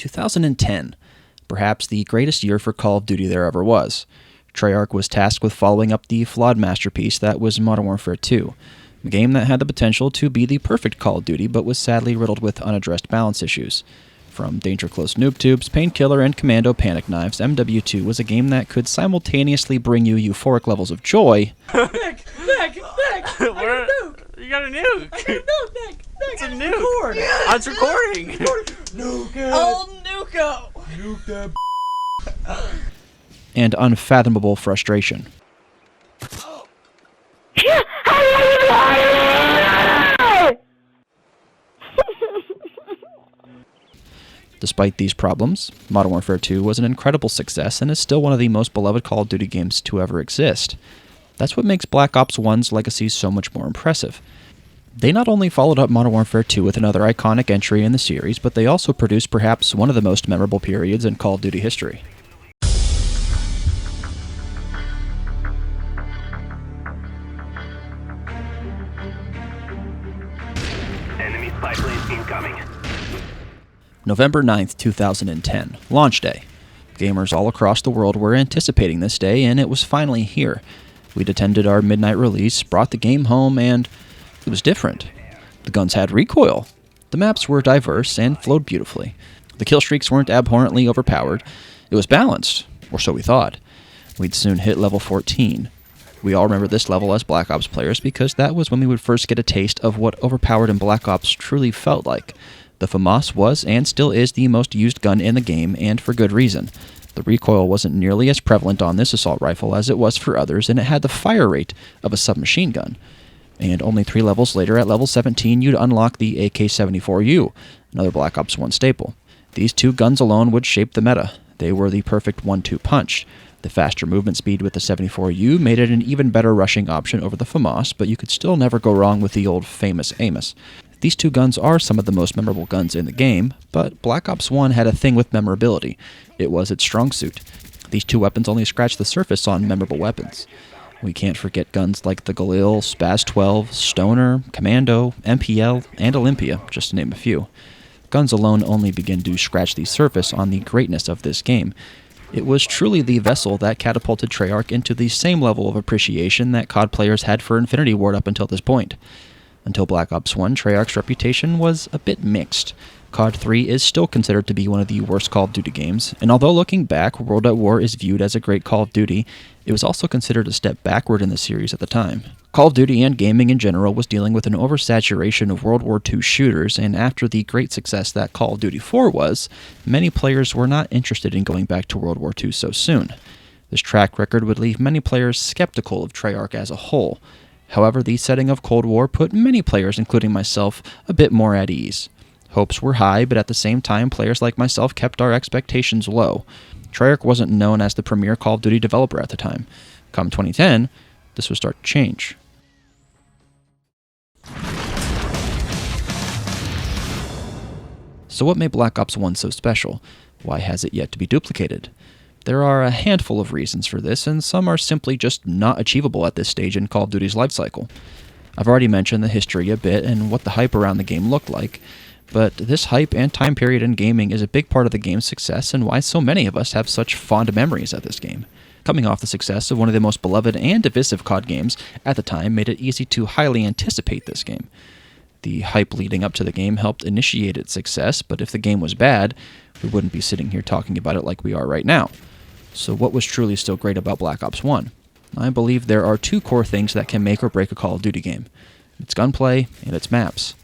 2010, perhaps the greatest year for Call of Duty there ever was. Treyarch was tasked with following up the flawed masterpiece that was Modern Warfare 2, a game that had the potential to be the perfect Call of Duty but was sadly riddled with unaddressed balance issues. From Danger Close Noob Tubes, Painkiller, and Commando Panic Knives, MW2 was a game that could simultaneously bring you euphoric levels of joy. Nick! I got a nuke! You got a nuke! I got a nuke, Nick! It's a Nick, nuke! record. I was recording! Nuke it! Oh, Nuko! Nuke that And unfathomable frustration. Despite these problems, Modern Warfare 2 was an incredible success and is still one of the most beloved Call of Duty games to ever exist. That's what makes Black Ops 1's legacy so much more impressive. They not only followed up Modern Warfare 2 with another iconic entry in the series, but they also produced perhaps one of the most memorable periods in Call of Duty history. Enemy spy plane incoming. November 9th, 2010, launch day. Gamers all across the world were anticipating this day, and it was finally here. We'd attended our midnight release, brought the game home, and it was different. The guns had recoil. The maps were diverse and flowed beautifully. The kill streaks weren't abhorrently overpowered. It was balanced, or so we thought. We'd soon hit level 14. We all remember this level as Black Ops players because that was when we would first get a taste of what overpowered in Black Ops truly felt like. The FAMAS was and still is the most used gun in the game, and for good reason. The recoil wasn't nearly as prevalent on this assault rifle as it was for others, and it had the fire rate of a submachine gun. And only 3 levels later, at level 17, you'd unlock the AK-74U, another Black Ops 1 staple. These 2 guns alone would shape the meta. They were the perfect 1-2 punch. The faster movement speed with the 74U made it an even better rushing option over the FAMAS, but you could still never go wrong with the old famous Amos. These 2 guns are some of the most memorable guns in the game, but Black Ops 1 had a thing with memorability. It was its strong suit. These 2 weapons only scratched the surface on memorable weapons. We can't forget guns like the Galil, Spaz-12, Stoner, Commando, MPL, and Olympia, just to name a few. Guns alone only begin to scratch the surface on the greatness of this game. It was truly the vessel that catapulted Treyarch into the same level of appreciation that COD players had for Infinity Ward up until this point. Until Black Ops 1, Treyarch's reputation was a bit mixed. COD 3 is still considered to be one of the worst Call of Duty games, and although looking back, World at War is viewed as a great Call of Duty, it was also considered a step backward in the series at the time. Call of Duty and gaming in general was dealing with an oversaturation of World War II shooters, and after the great success that Call of Duty 4 was, many players were not interested in going back to World War II so soon. This track record would leave many players skeptical of Treyarch as a whole. However, the setting of Cold War put many players, including myself, a bit more at ease. Hopes were high, but at the same time, players like myself kept our expectations low. Treyarch wasn't known as the premier Call of Duty developer at the time. Come 2010, this would start to change. So what made Black Ops 1 so special? Why has it yet to be duplicated? There are a handful of reasons for this, and some are simply just not achievable at this stage in Call of Duty's lifecycle. I've already mentioned the history a bit and what the hype around the game looked like, but this hype and time period in gaming is a big part of the game's success and why so many of us have such fond memories of this game. Coming off the success of one of the most beloved and divisive COD games at the time made it easy to highly anticipate this game. The hype leading up to the game helped initiate its success, but if the game was bad, we wouldn't be sitting here talking about it like we are right now. So what was truly still great about Black Ops 1? I believe there are 2 core things that can make or break a Call of Duty game. Its gunplay and its maps.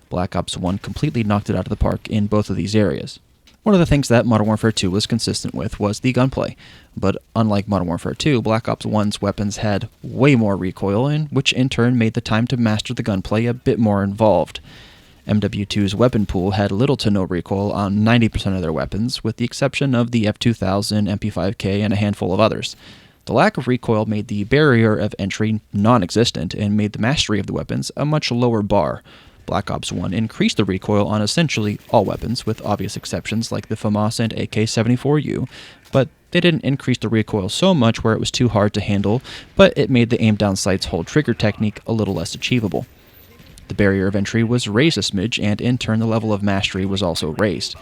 Black Ops 1 completely knocked it out of the park in both of these areas. One of the things that Modern Warfare 2 was consistent with was the gunplay, but unlike Modern Warfare 2, Black Ops 1's weapons had way more recoil, which in turn made the time to master the gunplay a bit more involved. MW2's weapon pool had little to no recoil on 90% of their weapons, with the exception of the F2000, MP5K, and a handful of others. The lack of recoil made the barrier of entry non-existent and made the mastery of the weapons a much lower bar. Black Ops 1 increased the recoil on essentially all weapons, with obvious exceptions like the FAMAS and AK-74U, but they didn't increase the recoil so much where it was too hard to handle, but it made the aim-down sights hold trigger technique a little less achievable. The barrier of entry was raised a smidge, and in turn the level of mastery was also raised.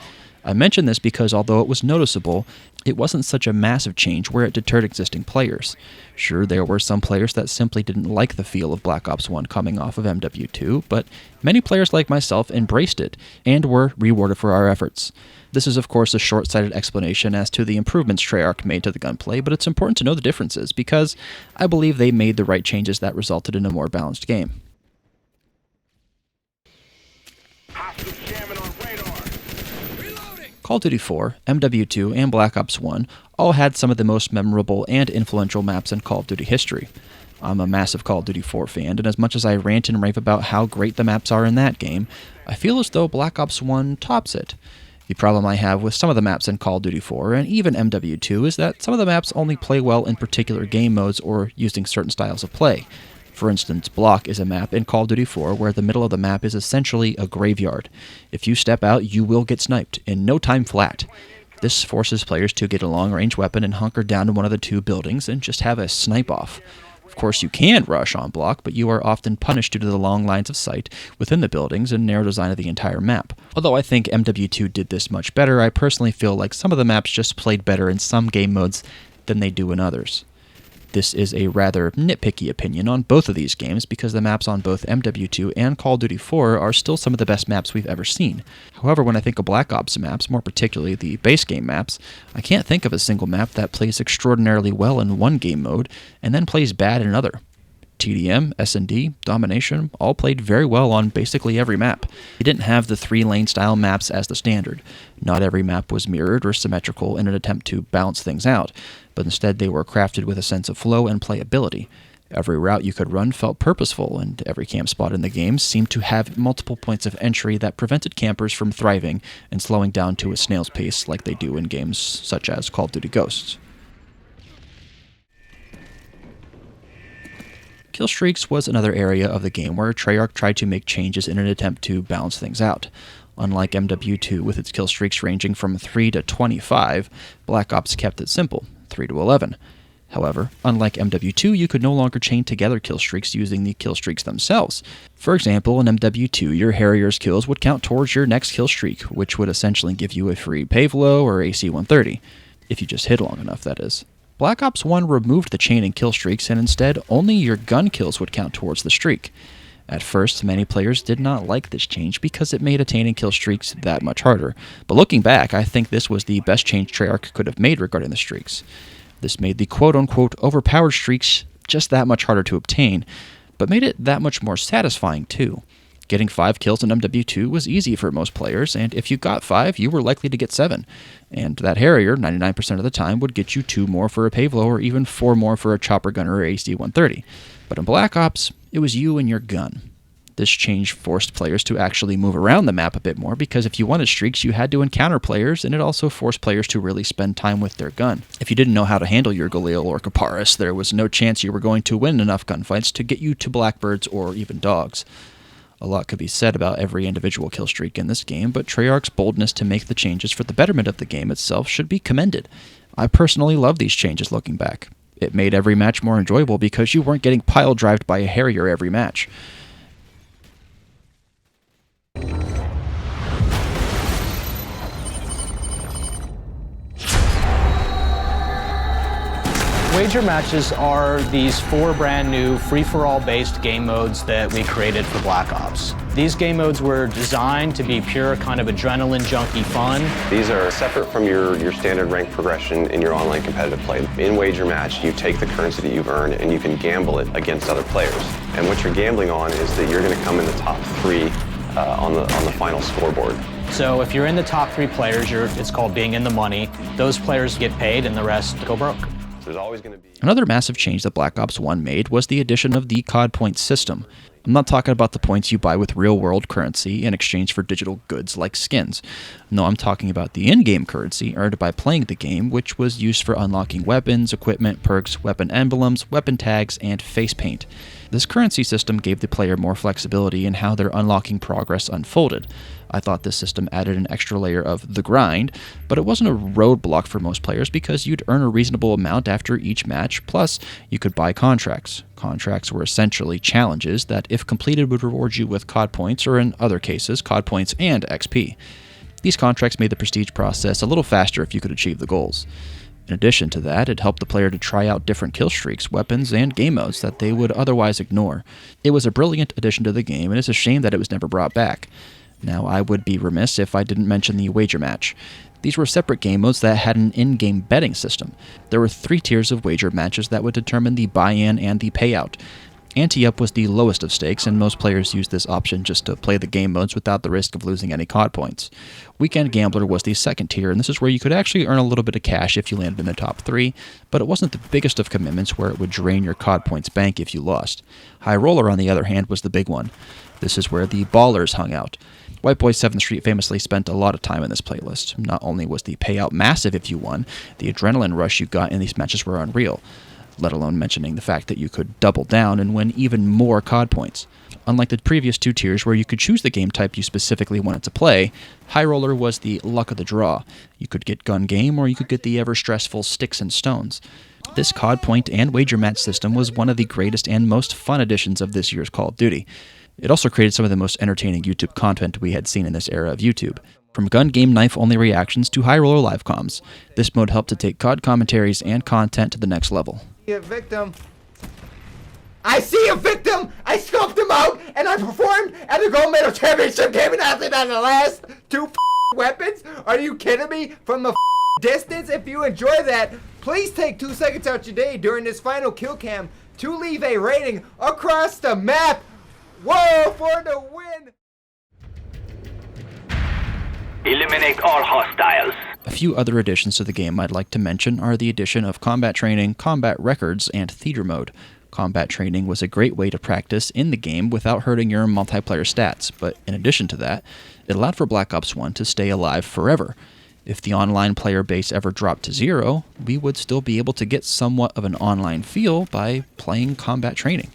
I mention this because although it was noticeable, it wasn't such a massive change where it deterred existing players. Sure, there were some players that simply didn't like the feel of Black Ops 1 coming off of MW2, but many players like myself embraced it and were rewarded for our efforts. This is of course a short-sighted explanation as to the improvements Treyarch made to the gunplay, but it's important to know the differences because I believe they made the right changes that resulted in a more balanced game. Call of Duty 4, MW2, and Black Ops 1 all had some of the most memorable and influential maps in Call of Duty history. I'm a massive Call of Duty 4 fan, and as much as I rant and rave about how great the maps are in that game, I feel as though Black Ops 1 tops it. The problem I have with some of the maps in Call of Duty 4 and even MW2 is that some of the maps only play well in particular game modes or using certain styles of play. For instance, Block is a map in Call of Duty 4 where the middle of the map is essentially a graveyard. If you step out, you will get sniped, in no time flat. This forces players to get a long-range weapon and hunker down in one of the two buildings and just have a snipe-off. Of course, you can rush on Block, but you are often punished due to the long lines of sight within the buildings and narrow design of the entire map. Although I think MW2 did this much better, I personally feel like some of the maps just played better in some game modes than they do in others. This is a rather nitpicky opinion on both of these games because the maps on both MW2 and Call of Duty 4 are still some of the best maps we've ever seen. However, when I think of Black Ops maps, more particularly the base game maps, I can't think of a single map that plays extraordinarily well in one game mode and then plays bad in another. TDM, S&D, Domination all played very well on basically every map. You didn't have the 3-lane style maps as the standard. Not every map was mirrored or symmetrical in an attempt to balance things out, but instead they were crafted with a sense of flow and playability. Every route you could run felt purposeful, and every camp spot in the game seemed to have multiple points of entry that prevented campers from thriving and slowing down to a snail's pace like they do in games such as Call of Duty Ghosts. Killstreaks was another area of the game where Treyarch tried to make changes in an attempt to balance things out. Unlike MW2 with its killstreaks ranging from 3 to 25, Black Ops kept it simple, 3 to 11. However, unlike MW2, you could no longer chain together killstreaks using the killstreaks themselves. For example, in MW2, your Harrier's kills would count towards your next killstreak, which would essentially give you a free Pavlo or AC-130, if you just hit long enough, that is. Black Ops 1 removed the chain and kill streaks, and instead only your gun kills would count towards the streak. At first, many players did not like this change because it made attaining kill streaks that much harder, but looking back, I think this was the best change Treyarch could have made regarding the streaks. This made the quote-unquote overpowered streaks just that much harder to obtain, but made it that much more satisfying too. Getting 5 kills in MW2 was easy for most players, and if you got 5, you were likely to get 7. And that Harrier, 99% of the time, would get you 2 more for a Pavlo or even 4 more for a Chopper Gunner or AC-130. But in Black Ops, it was you and your gun. This change forced players to actually move around the map a bit more because if you wanted streaks, you had to encounter players, and it also forced players to really spend time with their gun. If you didn't know how to handle your Galil or Kaparis, there was no chance you were going to win enough gunfights to get you to Blackbirds or even dogs. A lot could be said about every individual killstreak in this game, but Treyarch's boldness to make the changes for the betterment of the game itself should be commended. I personally love these changes looking back. It made every match more enjoyable because you weren't getting pile-drived by a Harrier every match. Wager matches are these 4 brand new free-for-all based game modes that we created for Black Ops. These game modes were designed to be pure kind of adrenaline junkie fun. These are separate from your standard rank progression in your online competitive play. In Wager Match, you take the currency that you've earned and you can gamble it against other players. And what you're gambling on is that you're going to come in the top 3 on the final scoreboard. So if you're in the top 3 players, it's called being in the money. Those players get paid and the rest go broke. There's always going to be... Another massive change that Black Ops 1 made was the addition of the COD points system. I'm not talking about the points you buy with real-world currency in exchange for digital goods like skins. No, I'm talking about the in-game currency earned by playing the game, which was used for unlocking weapons, equipment, perks, weapon emblems, weapon tags, and face paint. This currency system gave the player more flexibility in how their unlocking progress unfolded. I thought this system added an extra layer of the grind, but it wasn't a roadblock for most players because you'd earn a reasonable amount after each match, plus you could buy contracts. Contracts were essentially challenges that, if completed, would reward you with COD points, or in other cases, COD points and XP. These contracts made the prestige process a little faster if you could achieve the goals. In addition to that, it helped the player to try out different kill streaks, weapons, and game modes that they would otherwise ignore. It was a brilliant addition to the game, and it's a shame that it was never brought back. Now, I would be remiss if I didn't mention the wager match. These were separate game modes that had an in-game betting system. There were 3 tiers of wager matches that would determine the buy-in and the payout. Ante-up was the lowest of stakes, and most players used this option just to play the game modes without the risk of losing any COD points. Weekend Gambler was the second tier, and this is where you could actually earn a little bit of cash if you landed in the top 3, but it wasn't the biggest of commitments where it would drain your COD points bank if you lost. High Roller, on the other hand, was the big one. This is where the ballers hung out. White Boy 7th Street famously spent a lot of time in this playlist. Not only was the payout massive if you won, the adrenaline rush you got in these matches were unreal, let alone mentioning the fact that you could double down and win even more COD points. Unlike the previous 2 tiers where you could choose the game type you specifically wanted to play, High Roller was the luck of the draw. You could get gun game or you could get the ever-stressful sticks and stones. This COD point and wager match system was one of the greatest and most fun additions of this year's Call of Duty. It also created some of the most entertaining YouTube content we had seen in this era of YouTube. From gun game knife-only reactions to High Roller live comms, this mode helped to take COD commentaries and content to the next level. A victim. I see a victim! I scoped him out, and I performed at the gold medal championship gaming athlete on the last 2 weapons? Are you kidding me? From a distance? If you enjoy that, please take 2 seconds out your day during this final kill cam to leave a rating across the map. Whoa, for the win! Eliminate all hostiles. A few other additions to the game I'd like to mention are the addition of combat training, combat records, and theater mode. Combat training was a great way to practice in the game without hurting your multiplayer stats, but in addition to that, it allowed for Black Ops 1 to stay alive forever. If the online player base ever dropped to 0, we would still be able to get somewhat of an online feel by playing combat training.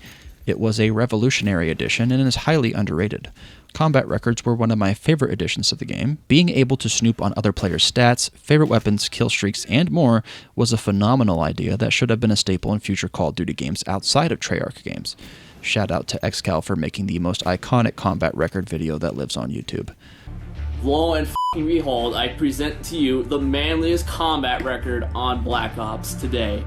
It was a revolutionary addition and is highly underrated. Combat records were one of my favorite additions to the game. Being able to snoop on other players' stats, favorite weapons, kill streaks, and more was a phenomenal idea that should have been a staple in future Call of Duty games outside of Treyarch games. Shout out to XCal for making the most iconic combat record video that lives on YouTube. Lo and behold, I present to you the manliest combat record on Black Ops today.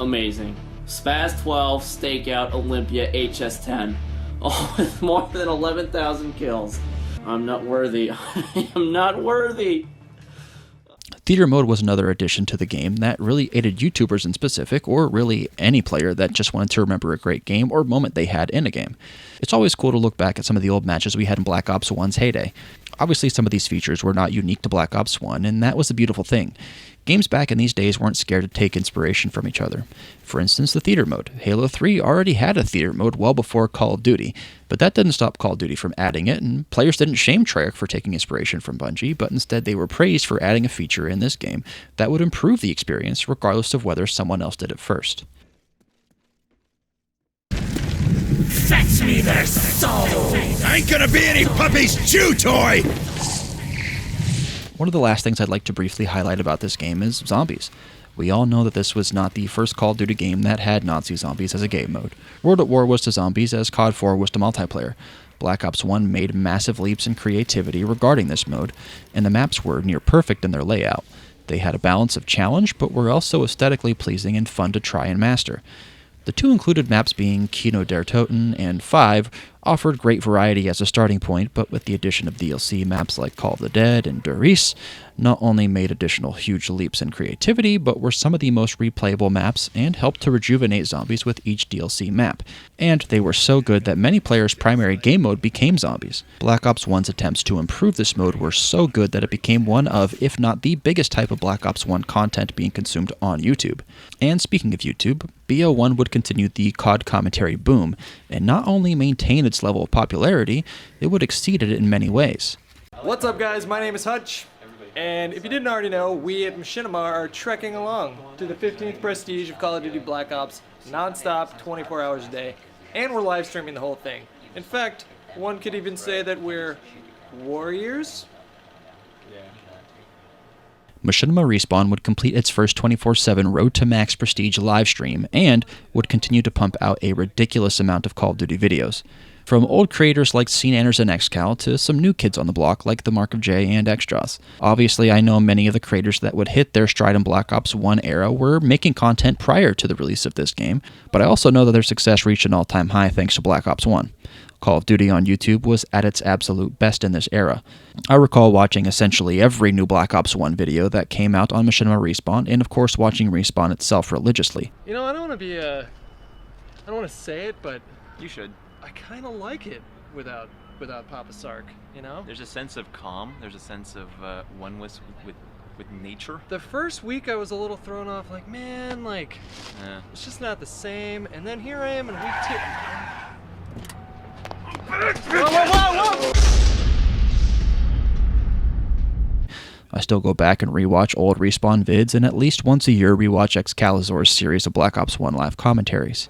Amazing. Spaz 12, Stakeout, Olympia, HS10. All with more than 11,000 kills. I'm not worthy. I am not worthy. Theater mode was another addition to the game that really aided YouTubers in specific, or really any player that just wanted to remember a great game or moment they had in a game. It's always cool to look back at some of the old matches we had in Black Ops 1's heyday. Obviously, some of these features were not unique to Black Ops 1, and that was the beautiful thing. Games back in these days weren't scared to take inspiration from each other. For instance, the theater mode. Halo 3 already had a theater mode well before Call of Duty, but that didn't stop Call of Duty from adding it, and players didn't shame Treyarch for taking inspiration from Bungie, but instead they were praised for adding a feature in this game that would improve the experience regardless of whether someone else did it first. Fetch me their souls! Ain't gonna be any puppy's chew toy! One of the last things I'd like to briefly highlight about this game is zombies. We all know that this was not the first Call of Duty game that had Nazi zombies as a game mode. World at War was to zombies as COD 4 was to multiplayer. Black Ops 1 made massive leaps in creativity regarding this mode, and the maps were near perfect in their layout. They had a balance of challenge, but were also aesthetically pleasing and fun to try and master. The 2 included maps being Kino der Toten and 5 offered great variety as a starting point, but with the addition of DLC maps like Call of the Dead and Der Riese, not only made additional huge leaps in creativity, but were some of the most replayable maps and helped to rejuvenate zombies with each DLC map. And they were so good that many players' primary game mode became zombies. Black Ops 1's attempts to improve this mode were so good that it became one of, if not the biggest type of Black Ops 1 content being consumed on YouTube. And speaking of YouTube, BO1 would continue the COD commentary boom, and not only maintain its level of popularity, it would exceed it in many ways. What's up guys, my name is Hutch, and if you didn't already know, we at Machinima are trekking along to the 15th prestige of Call of Duty Black Ops, non-stop, 24 hours a day, and we're live streaming the whole thing. In fact, one could even say that we're warriors? Machinima Respawn would complete its first 24/7 Road to Max Prestige livestream and would continue to pump out a ridiculous amount of Call of Duty videos. From old creators like Scene Anderson XCal to some new kids on the block like the Mark of J and Xjaws. Obviously, I know many of the creators that would hit their stride in Black Ops 1 era were making content prior to the release of this game, but I also know that their success reached an all-time high thanks to Black Ops 1. Call of Duty on YouTube was at its absolute best in this era. I recall watching essentially every new Black Ops 1 video that came out on Machinima Respawn, and of course watching Respawn itself religiously. You know, I don't want to be I don't want to say it, but you should. I kind of like it without Papa Sark, you know? There's a sense of calm, there's a sense of oneness with nature. The first week I was a little thrown off, like, man, like, it's just not the same, and then here I am in week 2. Whoa! I still go back and rewatch old Respawn vids, and at least once a year rewatch Excalisaur's series of Black Ops 1 live commentaries.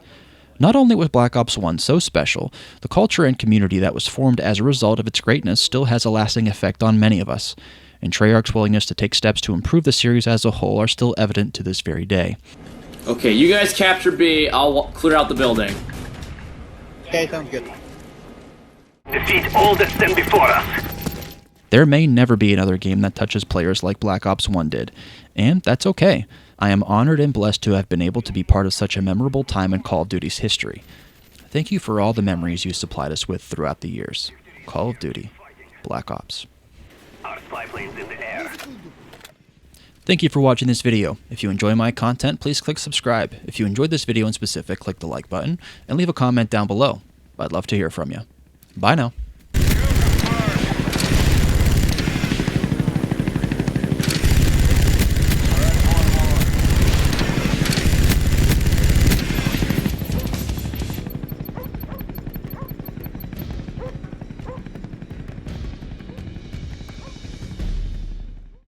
Not only was Black Ops 1 so special, the culture and community that was formed as a result of its greatness still has a lasting effect on many of us, and Treyarch's willingness to take steps to improve the series as a whole are still evident to this very day. Okay, you guys capture B, I'll clear out the building. Okay, sounds good. Defeat all that stand before us. There may never be another game that touches players like Black Ops 1 did, and that's okay. I am honored and blessed to have been able to be part of such a memorable time in Call of Duty's history. Thank you for all the memories you supplied us with throughout the years. Call of Duty, Black Ops. Our spy planes in the air. Thank you for watching this video. If you enjoy my content, please click subscribe. If you enjoyed this video in specific, click the like button and leave a comment down below. I'd love to hear from you. Bye now.